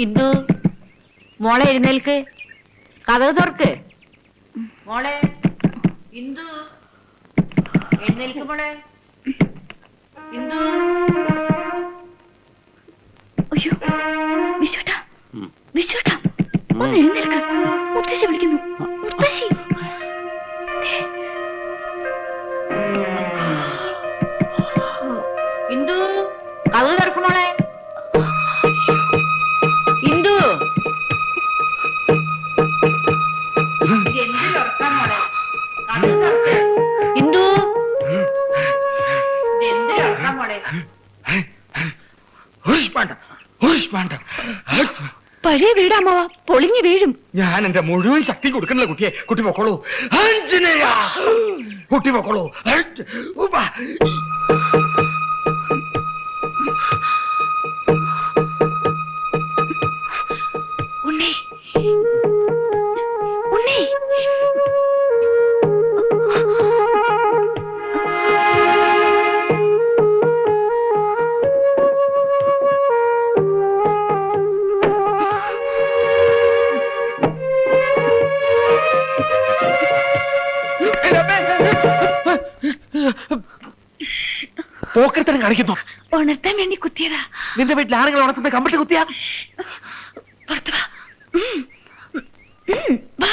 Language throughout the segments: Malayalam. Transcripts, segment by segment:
ഇന്ദു, മോളെ എഴുന്നേൽക്ക്, കതക് തുറക്ക്. മോളെ ഇന്ദു, എഴുന്നേൽക്ക് മോളെ. ഇന്ദു. അയ്യോ, വിശ്വട്ടാ, വിശ്വട്ടാ, ഒന്ന് എഴുന്നേൽക്ക്. മുത്തശ്ശി വിളിക്കുന്നു. മുത്തശ്ശി. ഇന്ദു, കതക് തുറക്ക് മോളെ. ഇന്ദു, എന്ത് തുറക്കാൻ മോളെ? കതക് തുറക്ക്. ഇന്ദു, എന്ത് തുറക്കാൻ മോളെ? പഴയ വീടാമ്മ, പൊളിഞ്ഞു വീഴും. ഞാൻ എന്റെ മുഴുവൻ ശക്തി കൊടുക്കണില്ല കുട്ടിയെ. കുട്ടി പൊക്കോളൂ. കുട്ടി പൊക്കോളൂ. ഉണ്ണി, ഉണ്ണി. പോക്കരത്തരം കാണിക്കുന്നു. ഉണർത്താൻ വേണ്ടി കുത്തിയതാ. നിന്റെ വീട്ടിൽ ആളുകൾ ഉണർത്തുന്ന കമ്പിട്ട് കുത്തിയാ? പുറത്തു വാ. വാ.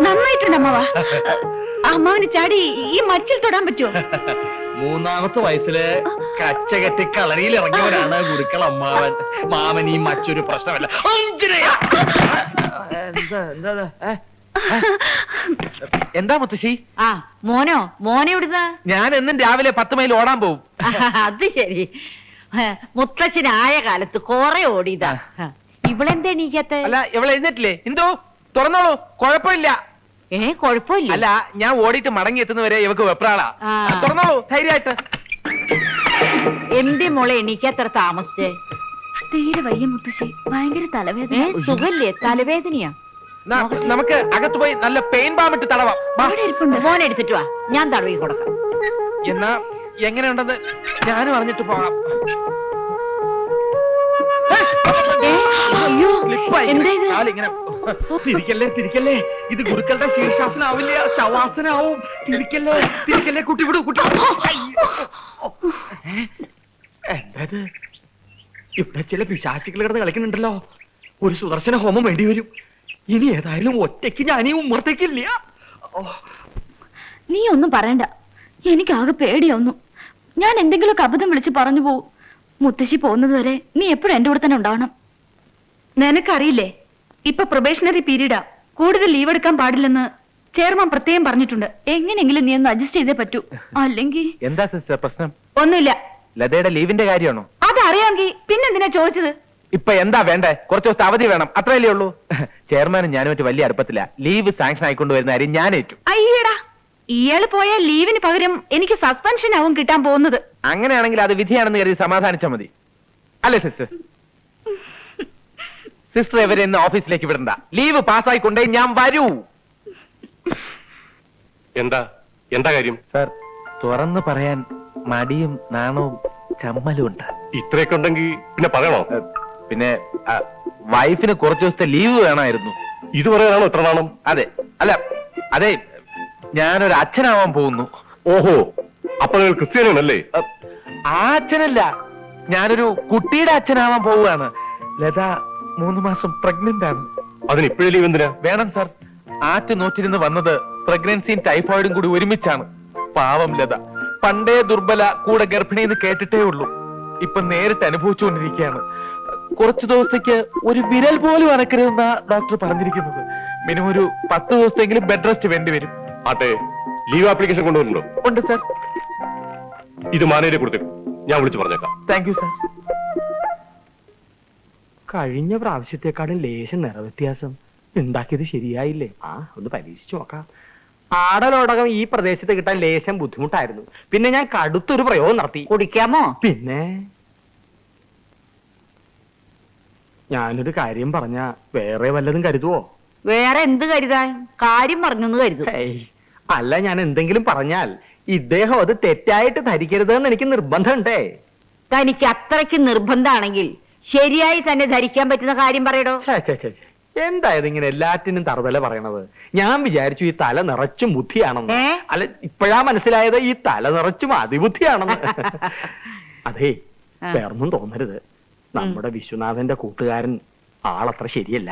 നന്നായിട്ടുണ്ട് അമ്മാവ. അമ്മാവിന് ചാടി ഈ മച്ചിൽ തൊടാൻ പറ്റുമോ? മൂന്നാമത്തെ വയസ്സില് കച്ചകെട്ടി കളരിയിൽ ഇറങ്ങിയവരാണ് ഗുരുക്കൾ അമ്മാവൻ. മാമൻ ഈ മറ്റൊരു പ്രശ്നമല്ല. എന്താ മുത്തശ്ശി? ആ മോനോ, മോനെ ഇവിടുന്ന? ഞാൻ എന്നും രാവിലെ 10 മൈൽ ഓടാൻ പോവും. അത് ശരി. മുത്തച്ഛനായ കാലത്ത് കൊറേ ഓടിയതാ. ഇവളെന്താ എണീക്കാത്ത? അല്ല, ഇവളെ എഴുന്നേറ്റില്ലേ? എന്തോ തുറന്നോളൂ, കുഴപ്പമില്ല. കൊഴപ്പില്ല. അല്ല, ഞാൻ ഓടിയിട്ട് മടങ്ങി എത്തുന്നവരെ ഇവക്ക് വെപ്രാളാ. തുറന്നോളൂ ധൈര്യമായിട്ട്. എന്തേ മോളെ എണീക്കാത്ര താമസിച്ചേ? തീരെ വയ്യ മുത്തശ്ശി, ഭയങ്കര തലവേദന. സുഖല്ലേ? തലവേദനയാ? നമുക്ക് അകത്ത് പോയി നല്ല പെയിൻ ബാമിട്ട് തടവാം. മോനെ എടുത്തിട്ട് വാ, ഞാൻ തടവി കൊടുക്കാം. എന്നാ എങ്ങനെയുണ്ടെന്ന് ഞാനും അറിഞ്ഞിട്ട് പോകാം. തിരിക്കല്ലേ, ഇത് ഗുരുക്കളുടെ ശീർഷാസനാവില്ല, ശവാസനാവും. തിരിക്കല്ലേ കുട്ടി, വിടൂ കുട്ടി. എന്താ ഇവിടെ ചില പിശാചികൾ കിടന്ന് കളിക്കുന്നുണ്ടല്ലോ. ഒരു സുദർശന ഹോമം വേണ്ടി വരും. ഇനി ഏതായാലും ഒറ്റയ്ക്ക് ഞാൻ ഈ ഉമ്മർത്തേക്കില്ല. നീ ഒന്നും പറയണ്ട, എനിക്കാകെ പേടിയൊന്നും. ഞാൻ എന്തെങ്കിലും അബദ്ധം വിളിച്ച് പറഞ്ഞു പോവും. മുത്തശ്ശി പോകുന്നത് വരെ നീ എപ്പോഴും എന്റെ കൂടെ തന്നെ ഉണ്ടാവണം. നിനക്കറിയില്ലേ, ഇപ്പൊ പ്രൊബേഷണറി പീരീഡാ. കൂടുതൽ ലീവ് എടുക്കാൻ പാടില്ലെന്ന് ചെയർമാൻ പ്രത്യേകം പറഞ്ഞിട്ടുണ്ട്. എങ്ങനെയെങ്കിലും നീ ഒന്ന് അഡ്ജസ്റ്റ് ചെയ്തേ പറ്റൂ. അല്ലെങ്കിൽ എന്താ സിസ്റ്റർ പ്രശ്നം? ഒന്നുമില്ല. ലതയുടെ ലീവിന്റെ കാര്യമാണോ? അതറിയാമെങ്കിൽ പിന്നെന്തിനാ ചോദിച്ചത്? ഇപ്പൊ എന്താ വേണ്ടേ? കുറച്ച് ദിവസത്തെ അവധി വേണം, അത്രയല്ലേ ഉള്ളൂ. ചെയർമാനും ഞാനുമായിട്ട് വലിയ അടുപ്പത്തില്ല. ലീവ് സാങ്ഷൻ ആയിക്കൊണ്ടുവരുന്ന കാര്യം ഞാൻ ഏറ്റു. അയ്യടാ, ഇയാള് പോയാൽ ലീവിന് പകരം എനിക്ക് സസ്പെൻഷൻ ആവും കിട്ടാൻ പോകുന്നത്. അങ്ങനെയാണെങ്കിൽ അത് വിധിയാണെന്ന് കരുതി സമാധാനിച്ചാൽ മതി, അല്ലേ സിസ്റ്റർ? സിസ്റ്റർ ഇവരെ ഇന്ന് ഓഫീസിലേക്ക് വിടണ്ട. ലീവ് പാസ്സായിക്കൊണ്ടേ ഞാൻ വരൂ. എന്താ കാര്യം? സർ, തുറന്നു പറയാൻ മടിയും നാണവും ചമ്മലും ഉണ്ട്. ഇത്രയൊക്കെ ഉണ്ടെങ്കിൽ പിന്നെ പറയണോ? പിന്നെ വൈഫിന് കുറച്ചു ദിവസത്തെ ലീവ് വേണമായിരുന്നു. ഇത് പറയാനാണോ ഇത്ര നാണം? അതെ, ഞാനൊരു അച്ഛനാവാൻ പോകുന്നു. ഓഹോ, അപ്പൊ നിങ്ങൾ ക്രിസ്ത്യാനിയാണല്ലേ? ആ അച്ഛനല്ല, ഞാനൊരു കുട്ടിയുടെ അച്ഛനാവാൻ പോവുകയാണ്. ലത 3 മാസം പ്രഗ്നന്റ് ആണ്. അതിന് ഇപ്പോഴേ ലീവ് എന്തിനാ? വേണം സാർ. ആറ്റ് നോറ്റിരുന്ന് വന്നത് പ്രഗ്നൻസിയും ടൈഫോയിഡും കൂടി ഒരുമിച്ചാണ്. പാവം ലത പണ്ടേ ദുർബല, കൂടെ ഗർഭിണിന്ന് കേട്ടിട്ടേ ഉള്ളൂ. ഇപ്പൊ നേരിട്ട് അനുഭവിച്ചുകൊണ്ടിരിക്കുകയാണ്. കുറച്ചു ദിവസത്തേക്ക് ഒരു വിരൽ പോലും അനക്കരുതെന്ന ഡോക്ടർ പറഞ്ഞിരിക്കുന്നത്. മിനിമം ഒരു 10 ദിവസത്തെങ്കിലും ബെഡ് റെസ്റ്റ് വേണ്ടിവരും. ആട്ടെ, ലീവ് ആപ്ലിക്കേഷൻ കൊണ്ടുവരുന്നുണ്ടോ? ഉണ്ട് സാർ. ഇത് മാനേജരെ കൊടുത്തേക്കും, ഞാൻ വിളിച്ചു പറഞ്ഞേക്കാം. Thank you sir. കഴിഞ്ഞ പ്രാവശ്യത്തെക്കാളും ലേശം നിറവ്യത്യാസം. ഉണ്ടാക്കിയത് ശരിയായില്ലേ? ഒന്ന് പരീക്ഷിച്ചു നോക്കാം. ആടലോടകം ഈ പ്രദേശത്ത് കിട്ടാൻ ലേശം ബുദ്ധിമുട്ടായിരുന്നു. പിന്നെ ഞാൻ കടുത്തൊരു പ്രയോഗം നടത്തി. കുടിക്കാമോ? പിന്നെ ഞാനൊരു കാര്യം പറഞ്ഞ വേറെ വല്ലതും കരുതുവോ? വേറെ എന്ത് കരുതാൻ? കാര്യം പറഞ്ഞൊന്ന് കരുതും. ഹേയ്, അല്ല, ഞാൻ എന്തെങ്കിലും പറഞ്ഞാൽ ഇദ്ദേഹം അത് തെറ്റായിട്ട് ധരിക്കരുതെന്ന് എനിക്ക് നിർബന്ധമുണ്ടേ. തനിക്ക് അത്രയ്ക്ക് നിർബന്ധാണെങ്കിൽ ശരിയായി തന്നെ ധരിക്കാൻ പറ്റുന്ന കാര്യം പറയടോ. ഛേ, ഛേ, ഛേ, ഛേ. എന്തായത് ഇങ്ങനെ എല്ലാറ്റിനും തറുതല പറയണത്? ഞാൻ വിചാരിച്ചു ഈ തല നിറച്ചും ബുദ്ധിയാണെന്ന്. ഏ? അല്ല, ഇപ്പോഴാ മനസ്സിലായത് ഈ തല നിറച്ചും അതിബുദ്ധിയാണെന്ന്. അതേ, വേറൊന്നും തോന്നരുത്. നമ്മുടെ വിശ്വനാഥന്റെ കൂട്ടുകാരൻ ആളത്ര ശരിയല്ല.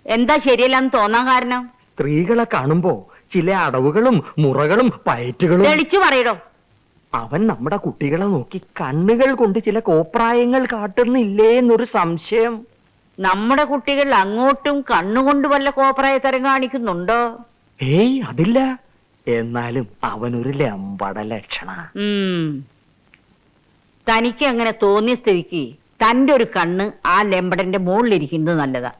എന്താ ശരിയല്ലെന്ന് തോന്നാൻ കാരണം? സ്ത്രീകളെ കാണുമ്പോ ചില അടവുകളും മുറകളും പയറ്റുകളും. തെളിച്ചു പറയടോ. അവൻ നമ്മുടെ കുട്ടികളെ നോക്കി കണ്ണുകൾ കൊണ്ട് ചില കോപ്രായങ്ങൾ കാട്ടുന്നില്ലേ എന്നൊരു സംശയം. നമ്മുടെ കുട്ടികൾ അങ്ങോട്ടും കണ്ണുകൊണ്ട് വല്ല കോപ്രായത്തരം കാണിക്കുന്നുണ്ടോ? ഏയ്, അതില്ല. എന്നാലും അവനൊരു ലമ്പട ലക്ഷണ. തനിക്ക് അങ്ങനെ തോന്നിയ സ്ഥിതിക്ക് തന്റെ ഒരു കണ്ണ് ആ ലെമ്പടന്റെ മുകളിലിരിക്കുന്നത് നല്ലതാ.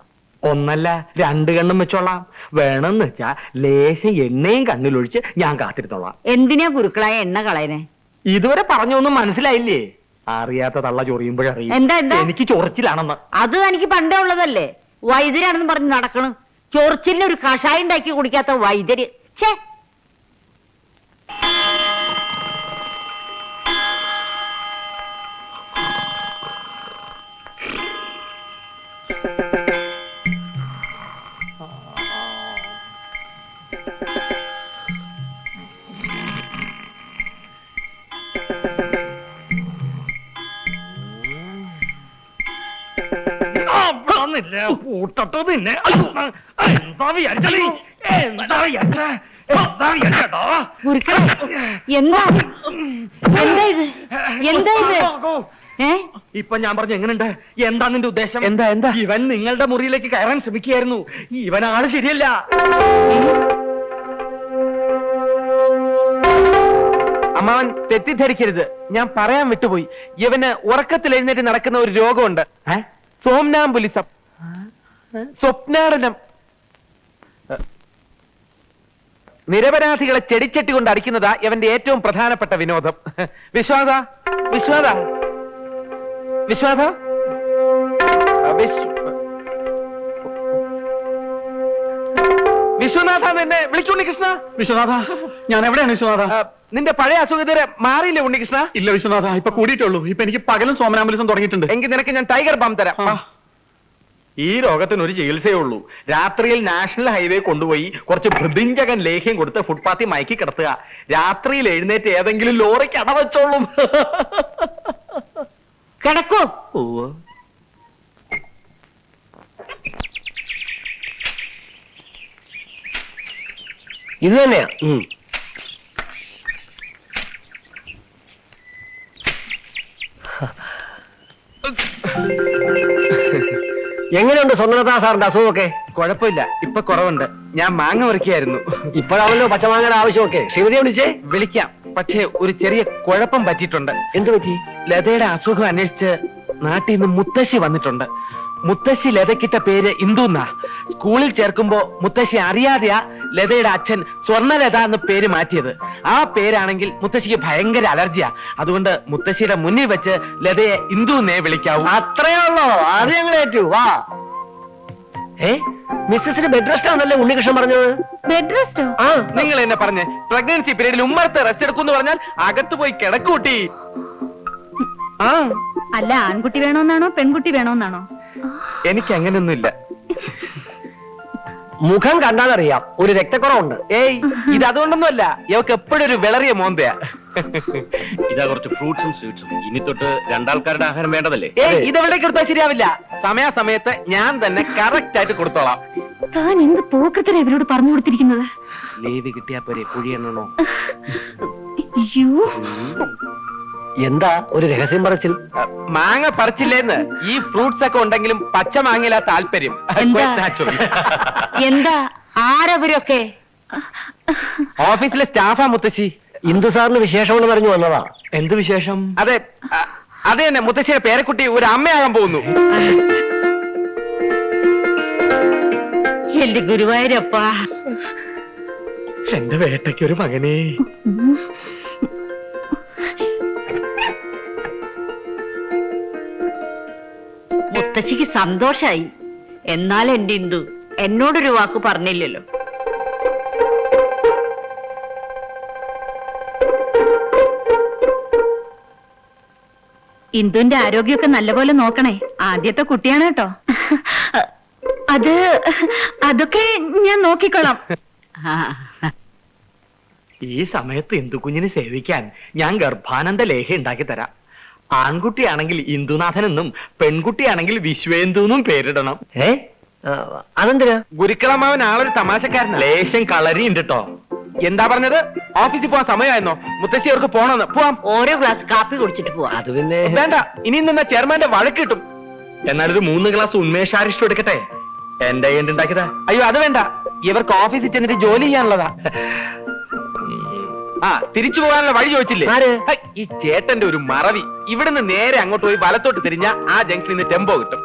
ഒന്നല്ല, 2 കണ്ണും വെച്ചോളാം. വേണമെന്ന് വെച്ചാ ലേശം എണ്ണയും കണ്ണിലൊഴിച്ച് ഞാൻ കാത്തിരുന്നോളാം. എന്തിനാ ഗുരുക്കളായ എണ്ണ കളയനെ? ഇതുവരെ പറഞ്ഞൊന്നും മനസ്സിലായില്ലേ? അറിയാത്ത തള്ള ചൊറിയുമ്പോഴറിയും എന്താ? എനിക്ക് ചൊറിച്ചിലാണെന്ന്. അത് തനിക്ക് പണ്ടേ ഉള്ളതല്ലേ. വൈദ്യരാണെന്ന് പറഞ്ഞ് നടക്കണം. ചൊറിച്ചിലിന് ഒരു കഷായം ഉണ്ടാക്കി കുടിക്കാത്ത വൈദ്യര്. ഛേ, പൂട്ടട്ടോ നിന്നെ. എന്താ വിചാരിച്ചത്? എന്താ വിചാരിച്ചേ? എന്താ വിചാരിച്ചോ? ഗുരുക്കളെ, എന്താ എന്താ ഇത്? എന്താ ഇത്? ഏ? ഇപ്പൊ ഞാൻ പറഞ്ഞു എങ്ങനെയുണ്ട്? എന്താ നിന്റെ ഉദ്ദേശം? എന്താ? ഇവൻ നിങ്ങളുടെ മുറിയിലേക്ക് കയറാൻ ശ്രമിക്കുകയായിരുന്നു. ഇവനാള് ശരിയല്ല. അമ്മാവൻ തെറ്റിദ്ധരിക്കരുത്, ഞാൻ പറയാൻ വിട്ടുപോയി. ഇവന് ഉറക്കത്തിൽ എഴുന്നേറ്റ് നടക്കുന്ന ഒരു രോഗമുണ്ട്. സോംനാംബുലിസം, സ്വപ്നാടനം. നിരപരാധികളെ ചെടിച്ചട്ടി കൊണ്ട് അടിക്കുന്നതാ ഇവന്റെ ഏറ്റവും പ്രധാനപ്പെട്ട വിനോദം. വിശ്വാസ വിശ്വാസ വിശ്വാസ വിശ്വനാഥ, നിന്നെ വിളിച്ചു ഉണ്ണികൃഷ്ണ. വിശ്വനാഥ, ഞാൻ എവിടെയാണ് വിശ്വനാഥ? നിന്റെ പഴയ അസുഖത്തിന് മാറിയില്ലേ ഉണ്ണികൃഷ്ണ? ഇല്ല വിശ്വനാഥ, ഇപ്പൊ കൂടിയിട്ടുള്ളൂ. ഇപ്പൊ എനിക്ക് പകലും സോമനാമ്പുലിസം തുടങ്ങിയിട്ടുണ്ട്. എങ്കിൽ നിനക്ക് ഞാൻ ടൈഗർ ബാം തരാം. ഈ രോഗത്തിന് ഒരു ചികിത്സയേ ഉള്ളൂ. രാത്രിയിൽ നാഷണൽ ഹൈവേ കൊണ്ടുപോയി കുറച്ച് ഭൃതിഞ്ചകൻ ലേഹ്യം കൊടുത്ത് ഫുട്പാത്തിൽ മയക്കി കിടത്തുക. രാത്രിയിൽ എഴുന്നേറ്റ് ഏതെങ്കിലും ലോറിക്ക് അടവച്ചോളും. കിടക്കൂ. ഇത് തന്നെയാ. എങ്ങനെയുണ്ട് സ്വന്തനാഥ സാറിന്റെ അസുഖമൊക്കെ? കുഴപ്പമില്ല, ഇപ്പൊ കുറവുണ്ട്. ഞാൻ മാങ്ങ പറിക്കുകയായിരുന്നു. ഇപ്പോഴാണല്ലോ പച്ചമാങ്ങയുടെ ആവശ്യമൊക്കെ. ശ്രീമതിയെ വിളിച്ചേ? വിളിക്കാം, പക്ഷേ ഒരു ചെറിയ കുഴപ്പം പറ്റിയിട്ടുണ്ട്. എന്ത് പറ്റി? ലതയുടെ അസുഖം അന്വേഷിച്ച് നാട്ടിൽ നിന്ന് മുത്തശ്ശി വന്നിട്ടുണ്ട്. മുത്തശ്ശി ലതയ്ക്കിട്ട പേര് ഇന്ദുന്നാ. സ്കൂളിൽ ചേർക്കുമ്പോ മുത്തശ്ശി അറിയാതെയാ ലതയുടെ അച്ഛൻ സ്വർണ്ണലത എന്ന് പേര് മാറ്റിയത്. ആ പേരാണെങ്കിൽ മുത്തശ്ശിക്ക് ഭയങ്കര അലർജിയാ. അതുകൊണ്ട് മുത്തശ്ശിയുടെ മുന്നിൽ വെച്ച് ലതയെ ഇന്ദുന്നേ വിളിക്കാവൂ. അത്രയേ ഉള്ളോ? അത് ഞങ്ങൾ ഏറ്റു. വാ. മിസ്സസിന് ബെഡ് റെസ്റ്റ് ആണല്ലേ ഉണ്ണികൃഷ്ണൻ പറഞ്ഞത്? Bed resto? ആ, നിങ്ങൾ എന്നെ പറഞ്ഞ് പ്രഗ്നൻസി പീരീഡിൽ ഉമ്മറത്ത് റെസ്റ്റ് എടുക്കും എന്ന് പറഞ്ഞാൽ അകത്ത് പോയി കിടക്കൂട്ടി. ആ, അല്ല, ആൺകുട്ടി വേണോന്നാണോ പെൺകുട്ടി വേണോന്നാണോ? എനിക്ക് അങ്ങനെയൊന്നുമില്ല. മുഖം കണ്ടാലറിയാം ഒരു രക്തക്കുറവുണ്ട്. ഏയ്, ഇത് അതുകൊണ്ടൊന്നുമല്ല. ഇവക്ക് എപ്പോഴും ഒരു വിളറിയ മോന്തയാ. ഇതാ കുറച്ച് ഫ്രൂട്ട്സും സ്വീറ്റ്സും. ഇനി തൊട്ട് 2 ആൾക്കാരുടെ ആഹാരം വേണ്ടതല്ലേ? ഏയ്, ഇതെവിടെ കൊടുത്താൽ ശരിയാവില്ല. സമയാസമയത്ത് ഞാൻ തന്നെ കറക്റ്റ് ആയിട്ട് കൊടുത്തോളാം. താൻ എന്ത് പോക്കത്തിനാ ഇവരോട് പറഞ്ഞു കൊടുത്തിരിക്കുന്നത്? ലീവ് കിട്ടിയാ പോരെ, കുഴിയെണ്ണോ? അയ്യോ, എന്താ ഒരു രഹസ്യം പറച്ചിൽ? മാങ്ങ പറിച്ചില്ലേന്ന്. ഈ ഫ്രൂട്ട്സ് ഒക്കെ ഉണ്ടെങ്കിലും പച്ച മാങ്ങയിലാ താല്പര്യം. എന്താ? Quite natural. എന്താ? ആരവരൊക്കെ? ഓഫീസിലെ സ്റ്റാഫാ മുത്തശ്ശി. ഇന്ദു സാറിന് വിശേഷമെന്ന് പറഞ്ഞു വന്നതാ. എന്ത് വിശേഷം? അതെ, അത് തന്നെ. മുത്തശ്ശിയുടെ പേരക്കുട്ടി ഒരു അമ്മയാകാൻ പോകുന്നു. എന്റെ ഗുരുവായൂരപ്പ, എന്റെ വേട്ടയ്ക്കൊരു മകനെ. മുത്തശ്ശിക്ക് സന്തോഷായി. എന്നാൽ എന്റെ ഇന്ദു എന്നോടൊരു വാക്ക് പറഞ്ഞില്ലല്ലോ. ഇന്ദുവിന്റെ ആരോഗ്യമൊക്കെ നല്ലപോലെ നോക്കണേ. ആദ്യത്തെ കുട്ടിയാണ് കേട്ടോ. അതൊക്കെ ഞാൻ നോക്കിക്കോളാം. ആ, ഈ സമയത്ത് ഇന്ദുക്കുഞ്ഞിനെ സേവിക്കാൻ ഞാൻ ഗർഭാനന്ദ ലേഹ്യം ഉണ്ടാക്കി തരാം. ആൺകുട്ടിയാണെങ്കിൽ ഇന്ദുനാഥനെന്നും പെൺകുട്ടിയാണെങ്കിൽ വിശ്വേന്ദു എന്നും പേരിടണം. അതെന്തിനാ? ഗുരുക്കളമാവൻ ആളൊരു തമാശക്കാരൻ. ലേശം കളരിയുണ്ട് കേട്ടോ. എന്താ പറഞ്ഞത്? ഓഫീസിൽ പോവാൻ സമയമായിരുന്നോ? മുത്തശ്ശി അവർക്ക് പോണെന്ന്. പോവാം. ഓരോ ഗ്ലാസ് കാപ്പി കുടിച്ചിട്ട് പോവാ. അത് പിന്നെ വേണ്ട, ഇനി നിന്ന ചെയർമാന്റെ വഴക്ക് കിട്ടും. എന്നാലൊരു 3 ഗ്ലാസ് ഉന്മേഷാരിഷ്ടം എടുക്കട്ടെ. എന്റെ കയ്യിൽ ഉണ്ടാക്കിയതാ. അയ്യോ അത് വേണ്ട, ഇവർക്ക് ഓഫീസിൽ ചെന്നിട്ട് ജോലി ചെയ്യാനുള്ളതാ. ആ, തിരിച്ചു പോകാനുള്ള വഴി ചോദിച്ചില്ലേ? ഹൈ, ഈ ചേട്ടന്റെ ഒരു മറവി. ഇവിടുന്ന് നേരെ അങ്ങോട്ട് പോയി വലത്തോട്ട് തിരിഞ്ഞ ആ ജംഗ്ഷനിൽ നിന്ന് ടെമ്പോ കിട്ടും.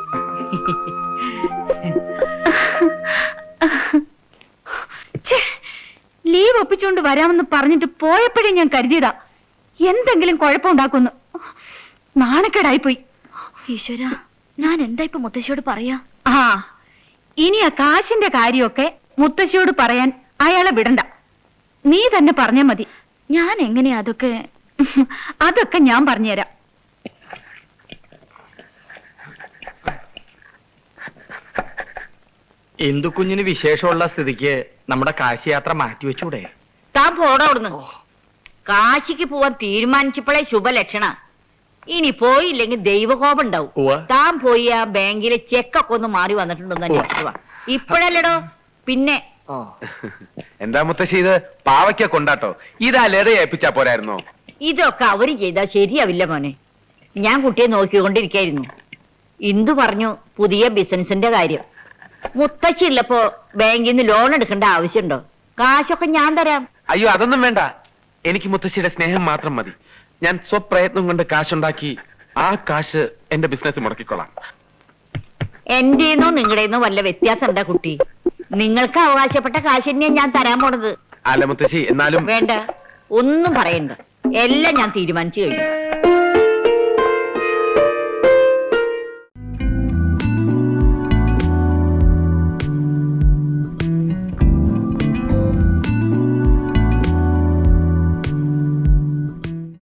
ലീവ് ഒപ്പിച്ചുകൊണ്ട് വരാമെന്ന് പറഞ്ഞിട്ട് പോയപ്പോഴേ ഞാൻ കരുതിയതാ എന്തെങ്കിലും കുഴപ്പമുണ്ടാക്കുന്നു. നാണക്കേടായിപ്പോയി. ഈശ്വര, ഞാൻ എന്താ ഇപ്പൊ മുത്തശ്ശിയോട് പറയാ? ആ, ഇനി ആ കാശിന്റെ കാര്യമൊക്കെ മുത്തശ്ശിയോട് പറയാൻ അയാളെ വിടണ്ട. നീ തന്നെ പറഞ്ഞാ മതി. ഞാൻ എങ്ങനെയാ അതൊക്കെ ഞാൻ പറഞ്ഞുതരാം. ഇന്ദുക്കുഞ്ഞിന് വിശേഷമുള്ള സ്ഥിതിക്ക് നമ്മുടെ കാശിയാത്ര മാറ്റിവെച്ചൂടെ? താൻ പോടാ അവിടുന്ന്. കാശിക്ക് പോവാൻ തീരുമാനിച്ചപ്പോഴേ ശുഭലക്ഷണ. ഇനി പോയില്ലെങ്കിൽ ദൈവകോപം ഉണ്ടാവും. ഉവ്വ. താൻ പോയി ആ ബാങ്കിലെ ചെക്കൊക്കെ ഒന്ന് മാറി വന്നിട്ടുണ്ടോന്ന് അന്വേഷിച്ചു വാ. ഇപ്പോഴല്ലടോ, പിന്നെ. എന്താ മുത്തശ്ശി ഇത്? പാവയ്ക്ക കൊണ്ടാട്ടോ. ഇതാ ലതയെ ഏൽപ്പിച്ചാ പോരായിരുന്നോ? ഇതൊക്കെ അവര് ചെയ്താൽ ശരിയാവില്ല മോനെ. ഞാൻ കുട്ടിയെ നോക്കിക്കൊണ്ടിരിക്കായിരുന്നു. ഇന്ദു പറഞ്ഞു പുതിയ ബിസിനസിന്റെ കാര്യം. മുത്തശ്ശി ഉള്ളപ്പോ ബാങ്കിൽ നിന്ന് ലോൺ എടുക്കേണ്ട ആവശ്യമുണ്ടോ? കാശൊക്കെ ഞാൻ തരാം. അയ്യോ അതൊന്നും വേണ്ട, എനിക്ക് മുത്തശ്ശിയുടെ സ്നേഹം മാത്രം മതി. ഞാൻ സ്വപ്രയത്നം കൊണ്ട് കാശുണ്ടാക്കി ആ കാശ് എന്റെ ബിസിനസ് മുടക്കിക്കൊള്ളാം. എന്റെന്നോ നിങ്ങളുടെന്നോ വല്ല വ്യത്യാസം ഉണ്ടാ കുട്ടി? നിങ്ങൾക്ക് അവകാശപ്പെട്ട കാശ് തന്നെയാ ഞാൻ തരാൻ പോണത്. അല്ല മുത്തശ്ശി, എന്നാലും വേണ്ട, ഒന്നും പറയണ്ട. എല്ലാം ഞാൻ തീരുമാനിച്ചു കഴിഞ്ഞു.